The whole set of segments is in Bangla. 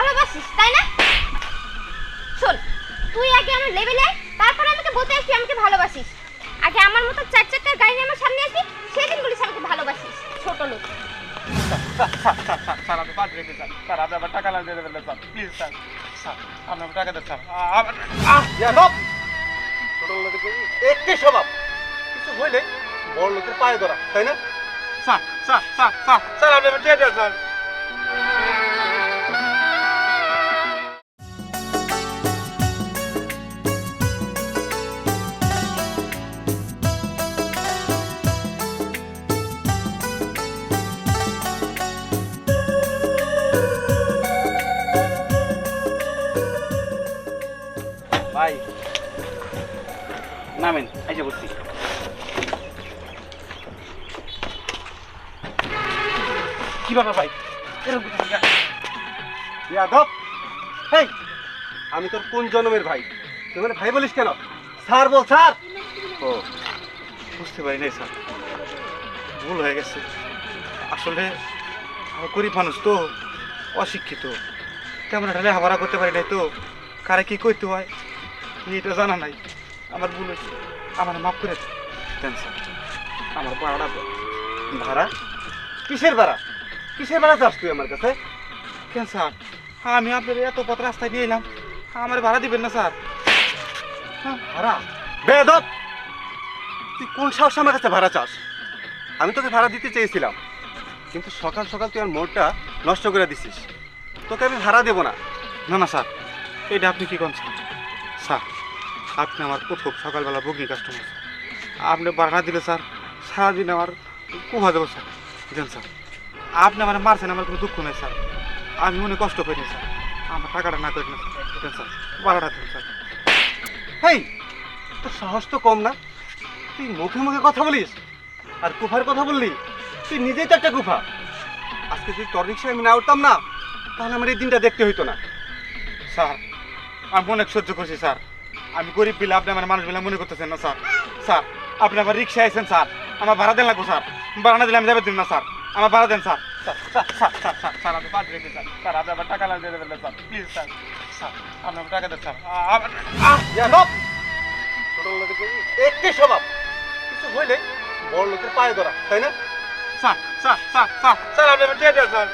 ভালোবাসিস তাই না? শোন, তুই আগে আমার লেভেলে আয়, তারপর আমাকে বলতে আসবি আমাকে ভালোবাসিস। আগে আমার মতো চার চাকার গাড়ি নিয়ে আমার সামনে আসবি, সেদিন বলিস আমাকে ভালোবাসিস। ছোট লোক। স্যার আপনি পাঁচ রেখে স্যার স্যার আপনি আবার টাকা লাগিয়ে দেবেন স্যার প্লিজ স্যার স্যার আপনি আমার টাকা দেন স্যার ছোট লোকের একটি স্বভাব, কিছু হইলে বড় লোকের পায়ে ধরা, তাই না? Sir sir sir sir sir আপনি আমার দিয়ে দেন স্যার। ভাই নামেন, আইসা বলছি। কি ব্যাপার ভাই, এরকম হেই, আমি তোর কোন জন্মের ভাই? তুই মানে ভাই বলিস কেন? স্যার বল স্যার। ও বুঝতে পারি নাই স্যার, ভুল হয়ে গেছে। আসলে আমি গরিব মানুষ তো, অশিক্ষিত, তেমন একটা লেখাপড়া করতে পারি নাই তো, কারে কি কইতে হয় এটা জানা নাই। আমার ভুল হয়েছে, আমার মাফ করে দেন স্যার। আমার ভাড়াটা দেন। ভাড়া? কিসের ভাড়া? কিসের ভাড়া চাস তুই আমার কাছে? কেন স্যার, আমি আপনার এত পথ রাস্তায় নিয়ে এলাম, আমার ভাড়া দিবেন না স্যার? ভাড়া? বেয়াদব, তুই কোন সাহসে আমার কাছে ভাড়া চাস? আমি তোকে ভাড়া দিতে চেয়েছিলাম, কিন্তু সকাল সকাল তুই আমার মোড়টা নষ্ট করে দিছিস। তোকে আমি ভাড়া দেবো না। না না স্যার, এটা আপনি কি করছেন স্যার? আপনি আমার প্রথম সকালবেলা বুকিং কাস্টমার, আপনি ভাড়া দিলে স্যার সারাদিন আমার কুভা দেবো স্যার। বুঝলেন স্যার, আপনি আমার মারছেন, আমার কোনো দুঃখ নেই স্যার, আমি মনে কষ্ট পাইনি স্যার, আমার টাকাটা না করেন না স্যার। বুঝলেন স্যার, ভাড়াটা দেন স্যার। হেই, তোর সাহস তো কম না, তুই মুখে মুখে কথা বলিস আর কুফার কথা বললি। তুই নিজেই তো একটা কুফা। আজকে যদি তোর রিক্সায় আমি না উঠতাম না, তাহলে আমার এই দিনটা দেখতে হইতো না। স্যার আমি অনেক সহ্য করছি স্যার, আমি গরিব বিলে আপনি আমার মানুষ বিলে মনে করতেছেন না স্যার। স্যার আপনি আমার রিক্সায় আইছেন স্যার, আমার ভাড়া দেন লাগবো স্যার, ভাড়া না দিলে আমি যাবে দিন না স্যার, আমার ভাড়া দেন sir. Sir sir sir sir sir sir আপনি পাঁচ রেখে স্যার স্যার আপনি আবার টাকা লাগিয়ে দেবেন না স্যার প্লিজ স্যার স্যার আপনি আমার টাকা দেন স্যার। ছোট লোকের একটি স্বভাব, কিছু হইলে বড় লোকের পায়ে ধরা, তাই না? Sir sir sir sir sir আপনি আমার দিয়ে দেন স্যার।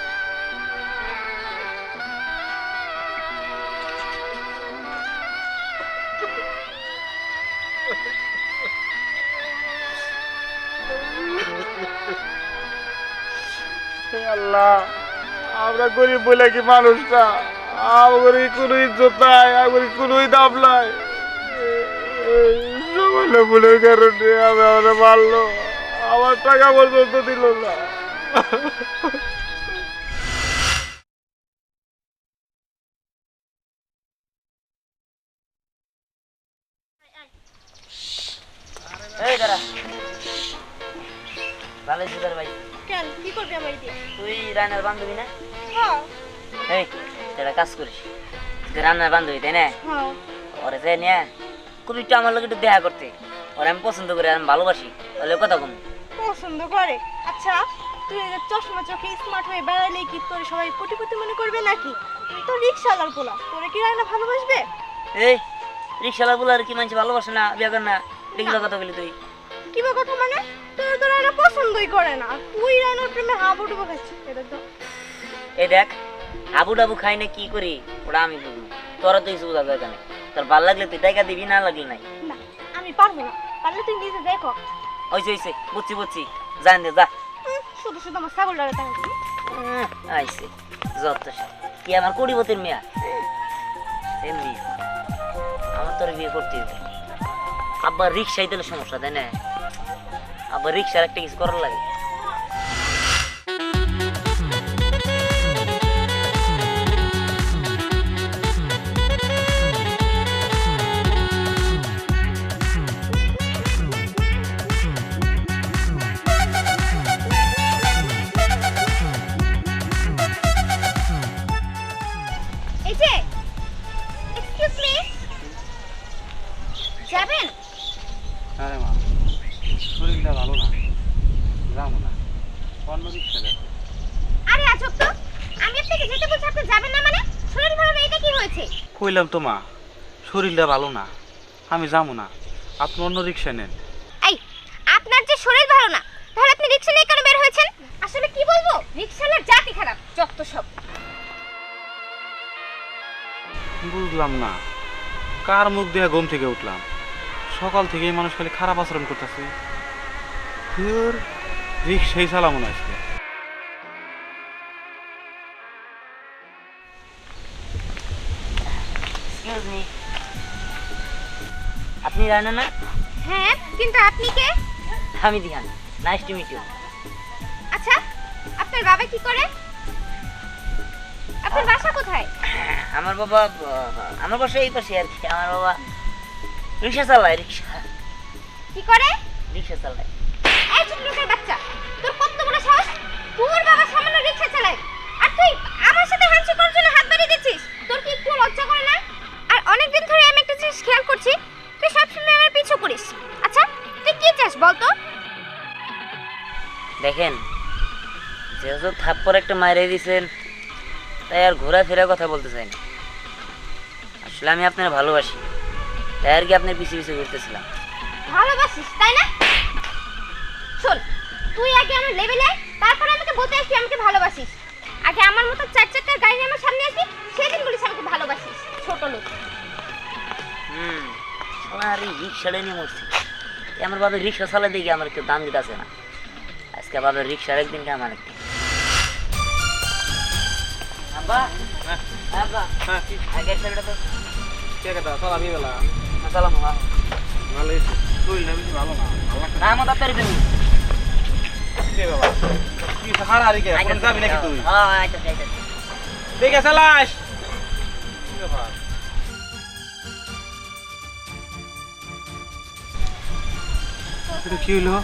আল্লাহ, আমরা গরিব বলে কি মানুষটা, আমার কোনো ইজ্জত নাই, আমার কোনো দাম নাই। সামান্য ভুলের কারণে আমি আমরা মারলো, আমার টাকা পর্যন্ত দিল না। এই দাঁড়া, ভালো সুগার ভাই, কেন কি করবি আমার দিয়ে? তুই রান্নার বান্ধবী না? হ্যাঁ এই একটা কাজ করিস, তুই রান্নার বান্ধবী তাই না? হ্যাঁ। ওরে যাই নিয়ে খুব একটু আমার লোক একটু দেখা করতে, ওরে আমি পছন্দ করি, আমি ভালোবাসি, ওলে কথা কম। পছন্দ করে? আচ্ছা, তুই এই যে চশমা চোখে স্মার্ট হয়ে বেড়াইলে কি তোর সবাই কোটিপতি মনে করবে নাকি? তুই তো রিক্সাওয়ালার পোলা, তোরে কি রান্না ভালোবাসবে? এই রিক্সাওয়ালা বলে আর কি মানুষ ভালোবাসে না, বিয়ে করে না, এগুলো কথা বলি তুই? কিবা কথা মানে? তোর তো রান্না পছন্দই করে না, তুই রান্নার প্রেমে হাবুডুবু খাচ্ছিস, এটা তো। এই দেখ, আবু ডাবু খাই না কি করি ওটা আমি বুঝবো, তোরা তো কিছু বোঝা দরকার নেই। তোর ভাল লাগলে তুই টাকা দিবি, না লাগলে নাই। না, আমি পারবো না, পারলে তুই নিজে দেখো। হয়েছে হয়েছে, বুঝছি বুঝছি, জান দে যা। শুধু শুধু আমার ছাগল ডালে টাকা দিবি? আইসে যত কি আমার কোটিপতির মেয়া, এমনি আমার তোর বিয়ে করতে হবে। আব্বা রিক্সায় দিলে সমস্যা তাই না? আব্বা রিক্সার একটা কিছু করার লাগে। এই যে, এক্সকিউজ মি, যাবেন? আরে মা, শরীরটা ভালো না, যাবো না, অন্য রিক্সা দেখো। আরে আজব তো, আমি আপনাকে যেতে বলছি, আপনি যাবেন না মানে? শরীর বলেছে? কইলাম তো মা, শরীরটা ভালো না, আমি যাবো না, আপনি অন্য রিক্সা নেন। এই, আপনার যে শরীর ভালো না, তাহলে আপনি রিকশা নিয়ে কেন বের হয়েছেন? আসলে কি বলবো, রিকশাওয়ালার জাতি খারাপ, যত সব। বুঝলাম না, কার মুখ দিয়ে ঘুম থেকে উঠলাম, সকাল থেকে এই মানুষ খালি খারাপ আচরণ করতেছে। ফের রিক্সাই চালাবো না আজকে। এক্সকিউজ মি, আপনি রানা না? হ্যাঁ, কিন্তু আপনি কে? আমি Dihan, nice to meet you. আচ্ছা, আপনার বাবা কি করে? আপনার বাসা কোথায়? আমার বাবা, আমার বাসা এই পাশে আর কি। আমার বাবা রিক্সা চালায়, রিক্সা কি করে? রিক্সা চালায়। এই ছোট লোকের বাচ্চা, তোর কত বড় সাহস? তোর বাবা সামান্য রিকশা চালায়, আর তুই আমার সাথে হ্যান্ডশেক করার জন্য হাত বাড়িয়ে দিচ্ছিস? তোর কি একটু লজ্জা করে না? আর অনেকদিন ধরে আমি একটা জিনিস খেয়াল করছি, তুই সবসময় আমার পিছু করিস। আচ্ছা, তুই কি চাস বল তো? দেখেন, যেহেতু থাপ্পড় একটা মাইরে দিয়েছেন, তাই আর ঘোরাফেরা কথা বলতে চাই না। আসলে আমি আপনার ভালোবাসি, তাই আর কি আপনার পিছিয়ে পিছিয়ে ঘুরতেছিলাম। ভালোবাসিস তাই না? শোন, তুই আগে আমার লেভেলে আয়, তারপর আমাকে বলতে আসবি আমাকে ভালোবাসিস। আগে আমার মতো চার চাকার গাড়ি নিয়ে আমার সামনে আসবি, সেদিন বলিস আমাকে ভালোবাসিস, ছোট লোক। আর এই রিক্সাটা নিয়ে মরছি। আমার বাবার রিক্সা চালাই দেখি আমার একটু দাম দিতে আছে না। আজকে বাবার রিক্সার একদিন কে আমার একদিন। আব্বা, আব্বা, আগের চাবিটা তো সালাম। না আমার তাড়াতাড়ি তুমি। যাবি নাকি তুই? হ্যাঁ, আচ্ছা আচ্ছা। দেখে চালাস। এটা কি হইলো?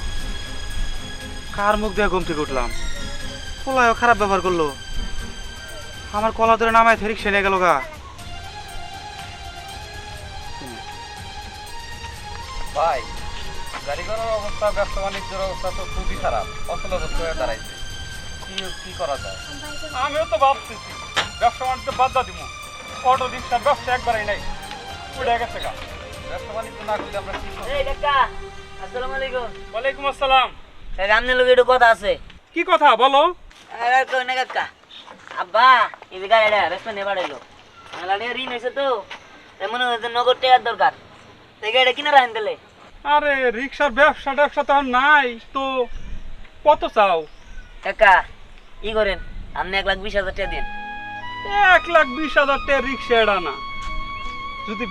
কার মুখ দিয়ে ঘুম থেকে উঠলাম? পোলায়ও খারাপ ব্যবহার করলো, আমার কলা ধরে নামায় রিক্সা নিয়ে গেল গা। ভাই, গাড়ি ঘোড়ার অবস্থা, ব্যবসা বাণিজ্যের অবস্থা তো খুবই খারাপ, অচলাবস্থ হয়ে দাঁড়াইছে। কি করা যায়? আমিও তো ভাবতেছি ব্যবসা বাণিজ্য বাদ দিব, অটো রিক্সার ব্যবসা একবারই নাই, উঠে গেছে গা। ব্যবসা বাণিজ্য না করলে আমরা কি করব? এই কাকা, আসসালামু আলাইকুম। ওয়ালাইকুম আসসালাম। কাকা, আপনার লোক একটু কথা আছে। কি কথা বলো? আরে কই না কাকা। আব্বা, এই যে গাড়িটা রেস্ট নিয়ে বাড়াইলো। আমার গাড়ি ঋণ হয়েছে তো, তাই মনে হচ্ছে নগদ টাকার দরকার। এই গাড়িটা কিনে রাখেন দিলে। আরে রিক্সার ব্যবসা তো আর নাই তো, কত চাও? কাকা, ই করেন, আপনি 1,20,000 টাকা দিন। 1,20,000 টাকা রিক্সা এড়া না। যদি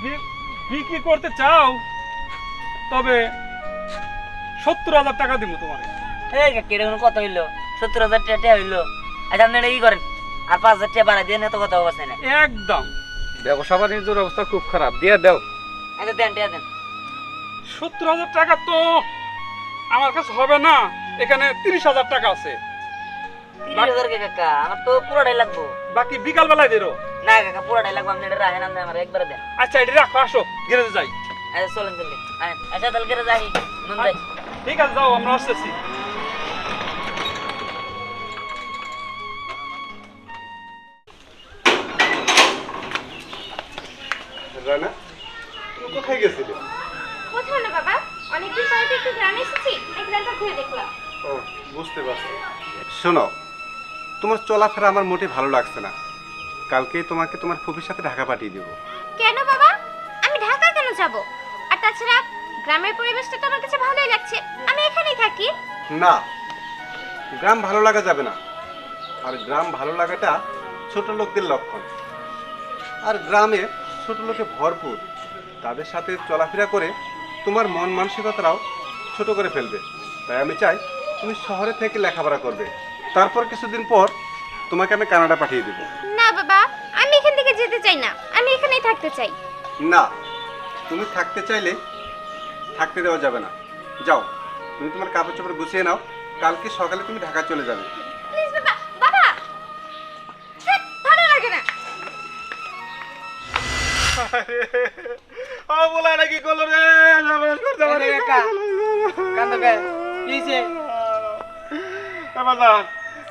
বিক্রি করতে চাও তবে 70,000 টাকা দিব তোমার। এই কাকা, এটা কোনো কথা হইলো? 70,000 টাকা হইলো। আচ্ছা আপনি এটা ই করেন, আর 5,000 টাকা বাড়াই দেন, এত কথা অবস্থা না। একদম ব্যবসা বাণিজ্যের অবস্থা খুব খারাপ, দিয়ে দাও। আচ্ছা দেন টাকা দেন। 70,000 টাকা তো আমার কাছে হবে না, এখানে 30,000 টাকা আছে। 30,000 কে কাকা, আমার তো পুরোটাই লাগবো। বাকি বিকাল বেলায় দেরো। না কাকা, পুরোটাই লাগবো, আপনি এটা রাখেন, আপনি আমার একবারে দেন। আচ্ছা এটি রাখো, আসো গ্যারেজে যাই। আচ্ছা চলেন চললে। আচ্ছা তাহলে করে যাই, নুন যাই। ঠিক আছে, যাও, আমরা আসতেছি। রানা, তুমি কোথায় গেছিলে? কোথাও না বাবা, অনেকদিন পরে তো একটু গ্রামে এসেছি, এই গ্রামটা ঘুরে দেখলাম। ও, বুঝতে পারছি। শোনো, তোমার চলাফেরা আমার মোটে ভালো লাগছে না। কালকেই তোমাকে তোমার ফুফির সাথে ঢাকা পাঠিয়ে দেবো। কেন বাবা, আমি ঢাকা কেন যাব? আর তাছাড়া গ্রামের পরিবেশটা তো আমার কাছে ভালোই লাগছে, আমি এখানেই থাকি। না, গ্রাম ভালো লাগা যাবে না। আর গ্রাম ভালো লাগাটা ছোট লোকদের লক্ষণ। আর গ্রামে ছোট লোকে ভরপুর, তাদের সাথে চলাফেরা করে তোমার মন মানসিকতাটাও ছোট করে ফেলবে। তাই আমি চাই তুমি শহরে থেকে লেখাপড়া করবে, তারপর কিছুদিন পর তোমাকে আমি কানাডা পাঠিয়ে দেবো। না বাবা, আমি এখান থেকে যেতে চাই না, আমি এখানেই থাকতে চাই। না, তুমি থাকতে চাইলে থাকতে দেওয়া যাবে না। যাও, তুমি তোমার কাপড় চোপড় গুছিয়ে নাও, কালকে সকালে তুমি ঢাকা চলে যাবে। প্লিজ বাবা, বাবা, ধ্যাৎ, ভালো লাগে না। ও বলা নাকি করলো রে, সর্বনাশ করতে পারি না। কান্দো কে? কি হইছে? বাবা,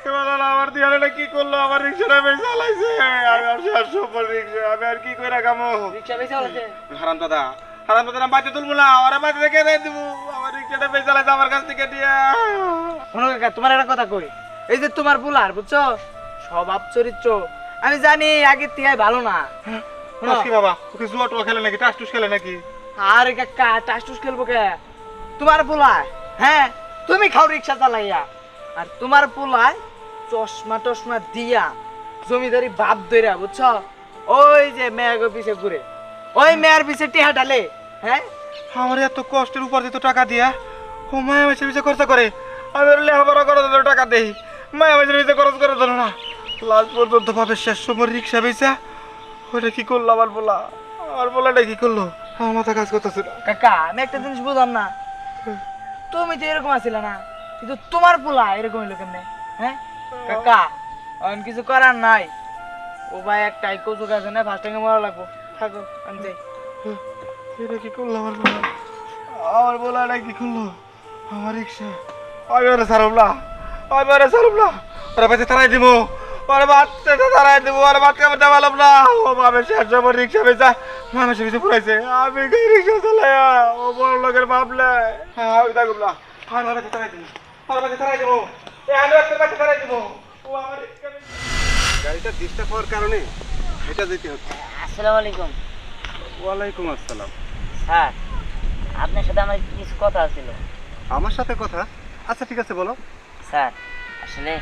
আজকে বেলা আমার দিয়ালে কি করলো, আমার রিক্সাটা বেশ চালাইছে, আমি আর শেষ সফর রিক্সা, আমি আর কি করে রাখামো। রিক্সা বেশি হচ্ছে হারাম দাদা আমি বাড়িতে তুলবো না, ওরা বাড়ি থেকে রেখে দেবো, আমার রিক্সাটা বেশ চালাইছে আমার কাছ থেকে দিয়া। শোনো কাকা, তোমার একটা কথা কই, এই যে তোমার বুলার বুঝছো স্বভাব চরিত্র আমি জানি আগের থেকে ভালো না। শোনো, কি বাবা ওকে জুয়া টুয়া খেলে নাকি, টাস টুস খেলে নাকি? আরে কাকা টাস টুস খেলবো কে, তোমার পোলায় হ্যাঁ তুমি খাও রিক্সা চালাইয়া, আর তোমার পোলায় চশমা টশমা দিয়া জমিদারি বাপ দইরা বুঝছো, ওই যে মেয়ের পিছে ঘুরে, ওই মেয়ের পিছে টিহা ঢালে। হ্যাঁ আমার এত কষ্টের উপর দিত টাকা দিয়া, ও মায়া মাসের পিছিয়ে খরচা করে, আমি ওর লেখাপড়া করে দিল টাকা দেই, মায়া মাসের পিছিয়ে খরচ করে দিল না, লাস্ট পর্যন্ত ভাবে শেষ সময় রিক্সা বেচা ওটা কি করলো আমার বলাটা কি করলো, আমার মাথা কাজ করতেছে না। কাকা আমি একটা জিনিস বুঝলাম না, তুমি তো এরকম আছিলে না, কিন্তু তোমার পোলা এরকম হইলো কেমনে? হ্যাঁ কাকা অন কিছু করার নাই, ও ভাই একটাই কচু গাছ না ফার্স্ট টাইমে মরা লাগবো, থাকো আমি যাই। এটা কি করলো আমার বলাটা কি করলো, আমার রিক্সা আমি ওরা ছাড়ব না, ওরা বাচ্চা তারাই দিব, ওরা বাচ্চাটা তারাই দিব, ওরা বাচ্চা বাচ্চা পালাম না, ও বাবে শেষ সময় রিক্সা বেচা মানুষের পিছিয়ে পুরাইছে, আমি রিক্সা চালাইয়া ও বড় লোকের ভাবলে আমি থাকব না, আমি ওরা বাচ্চা তারাই দিব, বাচ্চা তারাই দিব, ও আমার রিক্সা গাড়িটা ডিস্টার্ব হওয়ার কারণে এটা যেতে হচ্ছে। আসসালামু আলাইকুম। ওয়ালাইকুম আসসালাম। স্যার আপনার সাথে আমার কিছু কথা ছিল। আমার সাথে কথা? আচ্ছা ঠিক আছে বলো। স্যার আসলে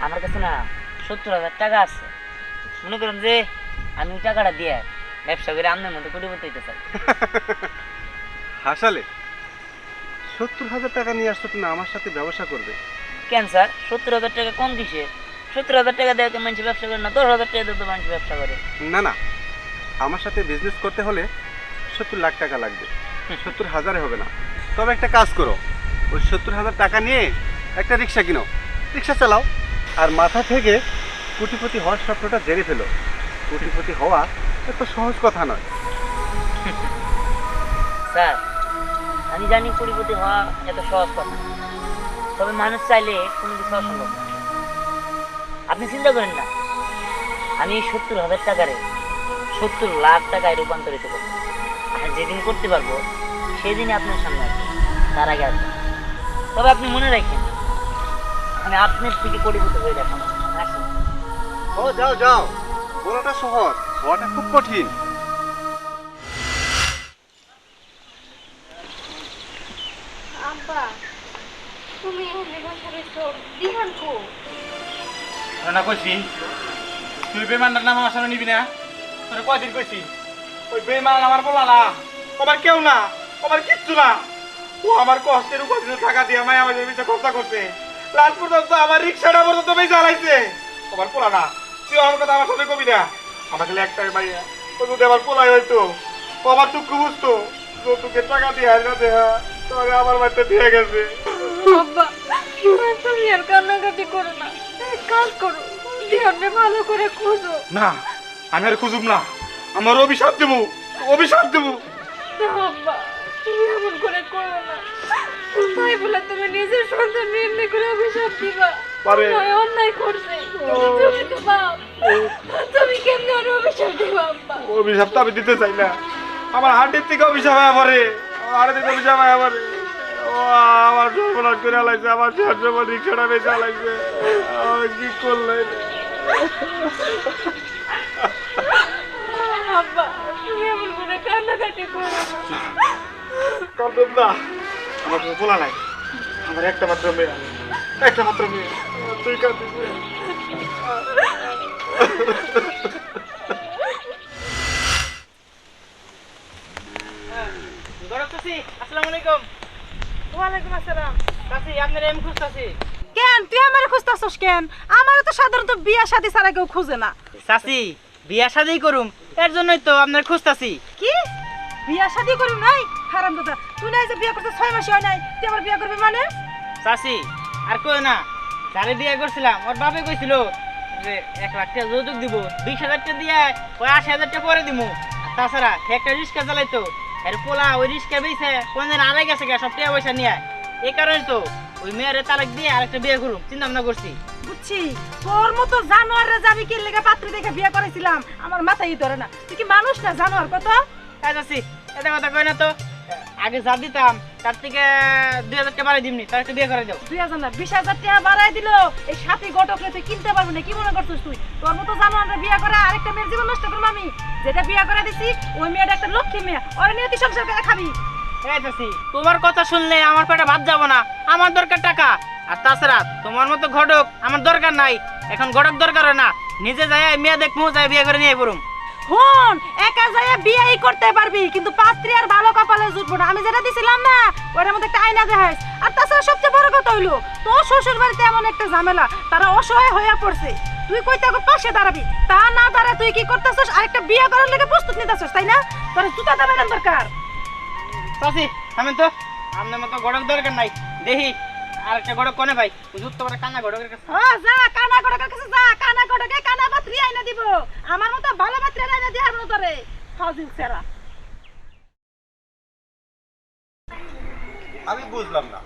আমার কাছে না 70,000 টাকা আছে, মনে করেন যে আমি ওই টাকাটা দিয়ে ব্যবসা করে আপনার মধ্যে কোটিপতি হইতে চাই। হাসালে 70,000 টাকা নিয়ে আসছো তুমি আমার সাথে ব্যবসা করবে? কেন স্যার 70,000 টাকা কম কিসে? 70,000 টাকা দিয়ে মানুষ ব্যবসা করে না, 10,000 টাকা দিয়ে তো মানুষ ব্যবসা করে। না না, আমার সাথে বিজনেস করতে হলে 70 লাখ টাকা লাগবে, 70,000 হবে না। তবে একটা কাজ করো, ওই 70,000 টাকা নিয়ে একটা রিক্সা কিনো, রিক্সা চালাও, আর মাথা থেকে কোটিপতি হওয়ার স্বপ্নটা জেনে ফেলো। কোটিপতি হওয়া এত সহজ কথা নয়। স্যার আমি জানি কোটিপতি হওয়া এত সহজ কথা, তবে মানুষ চাইলে কোনো কিছু অসম্ভব না। আপনি চিন্তা করেন না, আমি 70,000 টাকারে 70 লাখ টাকায় রূপান্তরিত করব, আর যেদিন করতে পারবো সেদিনই আপনার সামনে আসবো, তার আগে আসবো। তবে আপনি মনে রাখেন, আমি আপনার থেকে কোটিপতি হয়ে দেখাবো। আসুন। ও যাও যাও, বলাটা সহজ, হওয়াটা খুব কঠিন। আব্বা তুমি এখানে বসে রইছো, দিহান কো? না কইছি তুই বেমানটার নাম আমার সামনে নিবি না, তোর কয়দিন কইছি ওই বেমান আমার বলা না, আমার কেউ না, আমার কিচ্ছু না, ও আমার কষ্টের উপর টাকা দিয়ে মায়া আমাদের পিছিয়ে খরচা করছে, লাস্ট পর্যন্ত আমার রিক্সাটা পর্যন্ত বেঁচে চালাইছে, আমার পোলা না। তুই আমার কথা আমার সামনে কবি না, আমার খালি একটাই মাইয়া, ও যদি আমার পোলাই হইতো, ও আমার দুঃখ বুঝতো, যৌতুকের টাকা দিয়ে হারিয়ে দেয়া তবে আমার বাড়িতে দিয়ে গেছে। আব্বা তুমি আর কান্নাকাটি করো না, এক কাজ করো, দিহানকে ভালো করে খোঁজো। না আমি আর খুঁজুম না, আমার অভিশাপ দেবো, না আব্বা তুমি এমন করে করো না, তাই বলে তুমি নিজের সন্তান এমনি করে অভিশাপ দিবা? পারে। নয়, অন্যায় করছে, তুমি তো বাপ, তুমি কেমনে ওর অভিশাপ দিবা আব্বা? অভিশাপ তো আমি দিতে চাই না, আমার হার্টের থেকে অভিশাপ হয় আমারে, হার্টের থেকে অভিশাপ হয় আমারে, ও আমার সর্বনাশ করে লাগছে, আমার সর্বনাশ রিক্সাটা বেচা লাগছে, আমি কি করলে? আব্বা তুমি এমন করে কান্নাকাটি করো না। কাঁদবেন না, আমার কোনো বলা নাই, আমার একটা মাত্র মেয়ে, তুই কাঁদিস না। আসসালামু আলাইকুম। ওয়ালাইকুম আসসালাম। চাচি আপনার এম খুঁজতাছি। কেন তুই আমারে খুঁজতাছস কেন? আমারও তো সাধারণত বিয়া শাদী ছাড়া কেউ খুঁজে না। চাচি বিয়া শাদি করুম, এর জন্যই তো আপনার খুঁজতাছি। কি বিয়া শাদী করি নাই? হারাম দাদা, তুই নাই যে বিয়া করতে 6 মাস হয় নাই, তুই আবার বিয়া করবি মানে? চাচি আর কই না, যারে বিয়ে করছিলাম ওর বাপে কইছিল যে 1 লাখ টাকা যৌতুক দিব, 20,000 টাকা দিয়ে ওই 80,000 টাকা পরে দিমু। তাছাড়া একটা রিক্সা চালাইতো, এর পোলা ওই রিক্সা বেচে কোনদিন আড়াই গেছে সব টাকা পয়সা নিয়ে, এই কারণে তো ওই মেয়ের তালাক দিয়ে আরেকটা বিয়ে করুম চিন্তা ভাবনা করছি। বুঝছি তোর মতো জানোয়ারে যাবি কি লেগে পাত্রী দেখে বিয়ে করেছিলাম আমার মাথায় ধরে না তুই কি মানুষ না জানোয়ার কত আছি এটা কথা কই না তো আগে যা দিতাম তার থেকে 2000 টাকা বাড়াই দিমনি তার একটা বিয়ে করে দাও 2000 না 20000 টাকা বাড়াই দিল এই সাথী ঘটকরে তুই কিনতে পারবি না কি মনে করছিস তুই তোর মতো জানোয়ারে বিয়ে করে আরেকটা মেয়ের জীবন নষ্ট করব আমি যেটা বিয়ে করে দিছি ওই মেয়েটা একটা লক্ষ্মী মেয়ে ওর নিয়ে তুই সংসার করে খাবি আছি তোমার কথা শুনলে আমার পেটে ভাত যাব না আমার দরকার টাকা আর তাছাড়া তোমার মতো ঘটক আমার দরকার নাই এখন ঘটক দরকার হয় না নিজে যায় মেয়ে দেখমু যায় বিয়ে করে নিয়ে পড়ুম হন একা যায় বিয়েই করতে পারবি কিন্তু পাত্রী আর ভালো কপালে জুটবো না আমি যেটা দিছিলাম না ওটার মধ্যে একটা আয়না দেখাইস আর তাছাড়া সবচেয়ে বড় কথা হইলো তোর শ্বশুর বাড়িতে এমন একটা ঝামেলা তারা অসহায় হয়ে পড়ছে তুই কই তাকে পাশে দাঁড়াবি তা না দাঁড়া তুই কি করতেছস আরেকটা বিয়ে করার লাগে প্রস্তুত নিতেছস তাই না তোর জুতা দেবে না দরকার চাচি থামেন তো আপনার মতো ঘটক দরকার নাই দেখি আর একটা ঘটক কোনে ভাই হুজুর তো কানা ঘটকের কাছে যা কানা গড়কের কাছে যা কানা গড়কে কানা পাত্রী আইনা দিব আমার মতো ভালো পাত্রী আইনা দিয়ার মতো রে ফাজিল সেরা আমি বুঝলাম না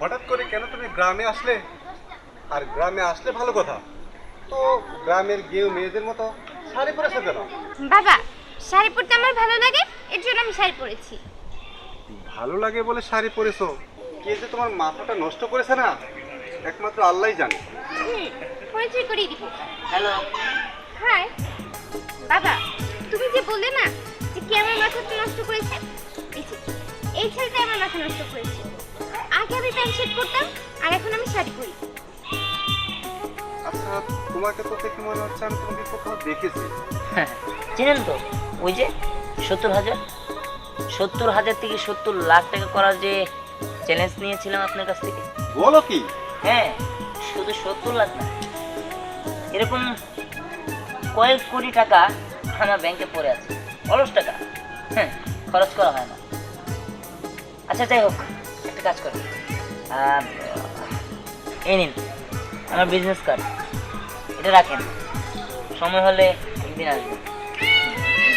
হঠাৎ করে কেন তুমি গ্রামে আসলে আর গ্রামে আসলে ভালো কথা তো গ্রামের গেও মেয়েদের মতো শাড়ি পরেছো কেন বাবা শাড়ি পরতে আমার ভালো লাগে এর জন্য আমি শাড়ি পরেছি। ভালো লাগে বলে শাড়ি পরেছো কে যে তোমার মাথাটা নষ্ট করেছে না একমাত্র আল্লাহই জানে পরিচয় করিয়ে দিব। হ্যালো হাই বাবা, তুমি যে বললে না যে কে আমার মাথাটা নষ্ট করেছে, এই ছেলেটাই আমার মাথা নষ্ট করেছে। আগে আমি প্যান্ট শার্ট পরতাম আর এখন আমি শাড়ি পরি। আচ্ছা তোমাকে তো দেখে মনে হচ্ছে আমি তোমাকে কোথাও দেখেছি। চিনেন তো ওই যে 70,000 থেকে 70 লাখ টাকা করার যে চ্যালেঞ্জ নিয়েছিলাম আপনার কাছ থেকে। বলো কি? হ্যাঁ, শুধু 70 লাখ না, এরকম কয়েক কোটি টাকা আমার ব্যাংকে পড়ে আছে, অলস টাকা। হ্যাঁ, খরচ করা হয় না। আচ্ছা যাই হোক, একটা কাজ করি, এই নিন আমার বিজনেস কার্ড, এটা রাখেন, সময় হলে একদিন আসবেন।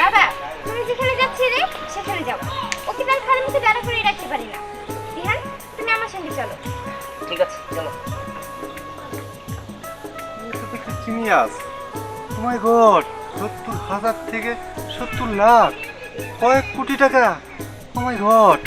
বাবা, তুমি যেখানে যাচ্ছি রে সেখানে যাও, ওকে তার খালি মুখে দাঁড়া করে রাখতে পারি না। রিহান, তুমি আমার সঙ্গে চলো। ঠিক আছে, চলো। জিনিয়াস, ও মাই গড, 70,000 থেকে 70 লাখ, কয়েক কোটি টাকা, ও মাই গড।